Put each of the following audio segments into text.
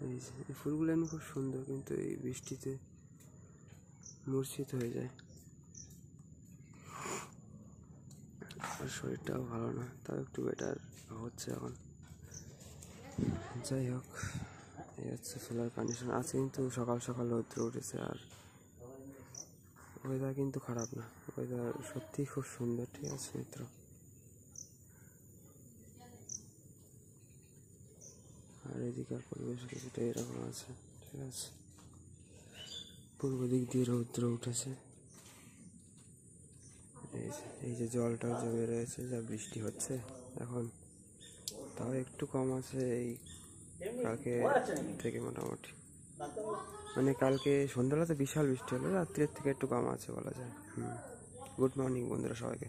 এই যে এই ফুলগুলো এমনি খুব সুন্দর, কিন্তু এই বৃষ্টিতে মূর্ছিত হয়ে যায়, আর শরীরটাও ভালো না, তাও একটু বেটার হচ্ছে এখন। যাই হোক, এই হচ্ছে ফুলের কন্ডিশন আছে, কিন্তু সকাল সকাল রৌদ্র উঠেছে, আর ওয়েদার কিন্তু খারাপ না, ওয়েদার সত্যিই খুব সুন্দর। ঠিক আছে মিত্র, আর এদিকের পরিবেশ কিছুটা এরকম আছে। ঠিক আছে, পূর্ব দিক দিয়ে রৌদ্র উঠেছে, এই যে জলটাও জমে রয়েছে, যা বৃষ্টি হচ্ছে এখন, তাও একটু কম আছে এই কালকে থেকে মোটামুটি। মানে কালকে সন্ধ্যাবেলাতে বিশাল বৃষ্টি হলো, রাত্রের থেকে একটু কম আছে বলা যায়। গুড মর্নিং বন্ধুরা সবাইকে,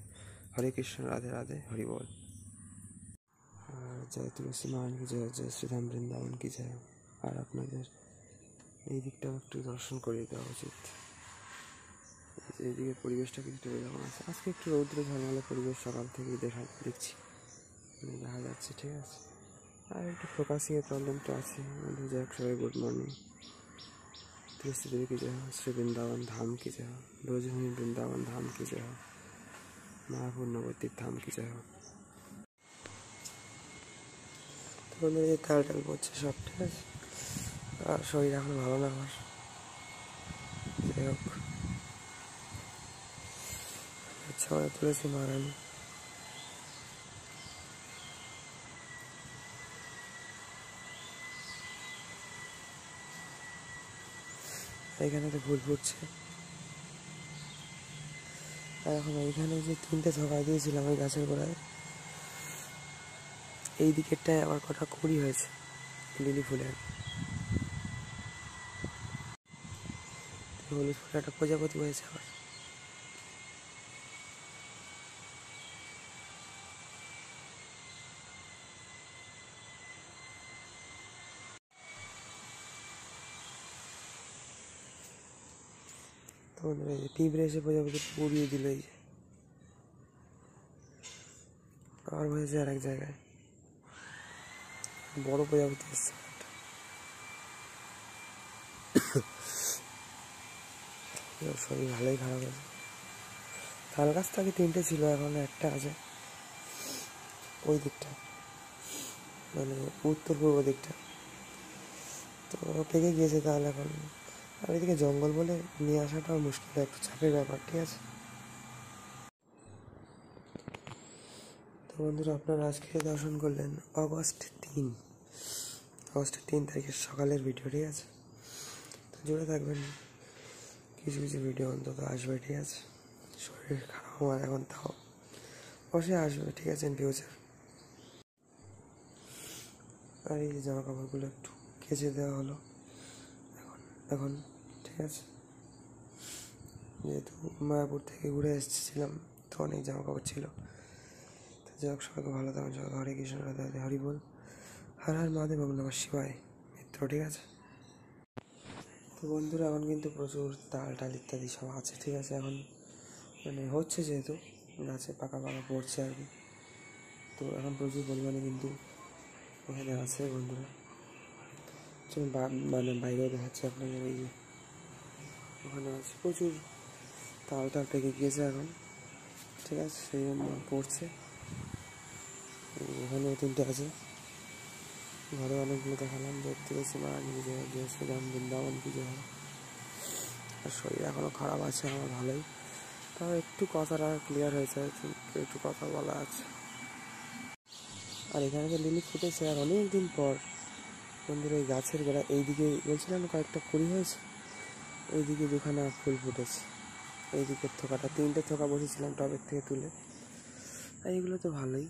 হরে কৃষ্ণ, রাধে রাধে, হরি বল। আর জয় তুলসী মান কি জয়, জয় শ্রীধাম বৃন্দাবন কি জয়। আর আপনাদের এই দিকটাও একটু দর্শন করিয়ে দেওয়া উচিত। এইদিকে পরিবেশটা কিছুটা এরকম আছে, আজকে একটু রৌদ্র ঝলমলে পরিবেশ সকাল থেকেই দেখছি, দেখা যাচ্ছে। ঠিক আছে, আর একটু ফোকাসিংয়ে প্রবলেম তো আছে। বন্ধু যাই হোক, সবাই গুড মর্নিং। तुलसी देवी की जय हो, श्री वृंदावन धाम की जय हो, ब्रजभूमि वृंदावन धाम की जय हो, मायापुर नवद्वीप धाम की जय हो। তো বন্ধুরা এই তাল টাল পড়ছে সব, ঠিক আছে, আর শরীর এখন ভালো না আমার। যাই হোক, আচ্ছা তুলেছি মারানি। এখানে তো ফুল ফুটছে, আর এখন এইখানে যে 3টে থোকা দিয়েছিলাম ওই গাছের গোড়ায়, এই দিকেরটায় আবার কটা কুড়ি হয়েছে লিলি ফুলের। হলুদ ফুলে একটা প্রজাপতি হয়েছে আবার। তো বন্ধুরা এই যে পিঁপড়ে এসে প্রজাপতি উড়িয়ে দিল, এই যে আবার হয়েছে আর এক জায়গায় বড় প্রজাপতি এসছে। শরীর ভালোই খারাপ আছে। তাল গাছ তো আগে 3টে ছিল, এখন একটা আছে ওই দিকটা, মানে উত্তর পূর্ব দিকটা, তো পেকে গিয়েছে তাহলে এখন। আর ওইদিকে জঙ্গল বলে নিয়ে আসাটাও মুশকিল, একটু চাপের ব্যাপার। ঠিক আছে, তো বন্ধুরা আপনারা আজকে দর্শন করলেন অগস্ট 3 তারিখের সকালের ভিডিও। ঠিক আছে, তো জুড়ে থাকবেন, কিছু কিছু ভিডিও অন্তত আসবে। ঠিক আছে, শরীর খারাপ আমার এখন, তাও অবশ্যই আসবে। ঠিক আছে, ইন ফিউচার। আর এই জামা কাপড়গুলো একটু কেচে দেওয়া হলো এখন। ঠিক আছে, যেহেতু মায়াপুর থেকে ঘুরে এসেছিলাম, তো অনেক জামা কাপড় ছিল। তো যাই হোক, সবাইকে ভালো থাকুন, সবাইকে হরে কৃষ্ণ, রাধে রাধে, হরি বল, হর হর মহাদেব, নমঃ শিবায় মিত্র। ঠিক আছে, তো বন্ধুরা এখন কিন্তু প্রচুর তাল টাল ইত্যাদি সব আছে। ঠিক আছে, এখন মানে হচ্ছে যেহেতু গাছে পাকা পড়ছে আর কি, তো এখন প্রচুর পরিমাণে কিন্তু এখানে আছে বন্ধুরা। চলুন মানে বাইরেও দেখাচ্ছে আপনাদের, এই যে ওখানে আছে প্রচুর তাল টাল পেকে গিয়েছে এখন। ঠিক আছে, সেই জন্য পড়ছে। ওখানেও 3টে আছে, ঘরে অনেকগুলো দেখালাম। দেখতে পেয়েছি মা নিজে গিয়েছিলাম বৃন্দাবন পুজো হয়। আর শরীর এখনও খারাপ আছে আমার ভালোই, তাও একটু কথাটা ক্লিয়ার হয়েছে, একটু কথা বলা আছে। আর এখানে যে লিলি ফুটেছে আর অনেক দিন পর বন্ধুরা, এই গাছের গোড়া এইদিকে বলছিলাম কয়েকটা কুড়ি হয়েছে, এইদিকে 2খানা ফুল ফুটেছে। এই দিকের থোকাটা 3টে থোকা বসেছিলাম টবের থেকে তুলে, আর এগুলো তো ভালোই।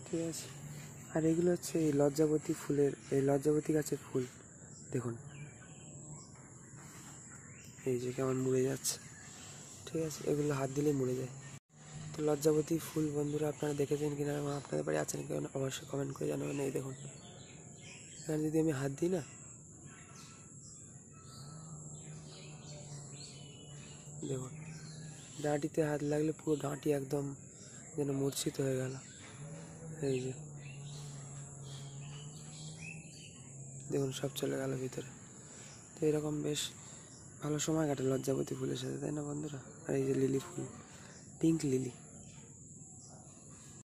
ঠিক আছে, আর এগুলো হচ্ছে এই লজ্জাবতী ফুলের, এই লজ্জাবতী গাছের ফুল দেখুন, এই যে কেমন মুড়ে যাচ্ছে। ঠিক আছে, এগুলো হাত দিলে মুড়ে যায়। তো লজ্জাবতী ফুল বন্ধুরা আপনারা দেখেছেন কিনা, আপনাদের বাড়ি আছেন কিনা অবশ্যই কমেন্ট করে জানাবেন। এই দেখুন, এখানে যদি আমি হাত দিই না, দেখুন ডাঁটিতে হাত লাগলে পুরো ডাঁটি একদম যেন মূর্ছিত হয়ে গেল। এই যে দেখুন সব চলে গেল ভিতরে। তো এরকম বেশ ভালো সময় কাটে লজ্জাবতী ফুলের সাথে, তাই না বন্ধুরা? আর এই যে লিলি ফুল, পিঙ্ক লিলি।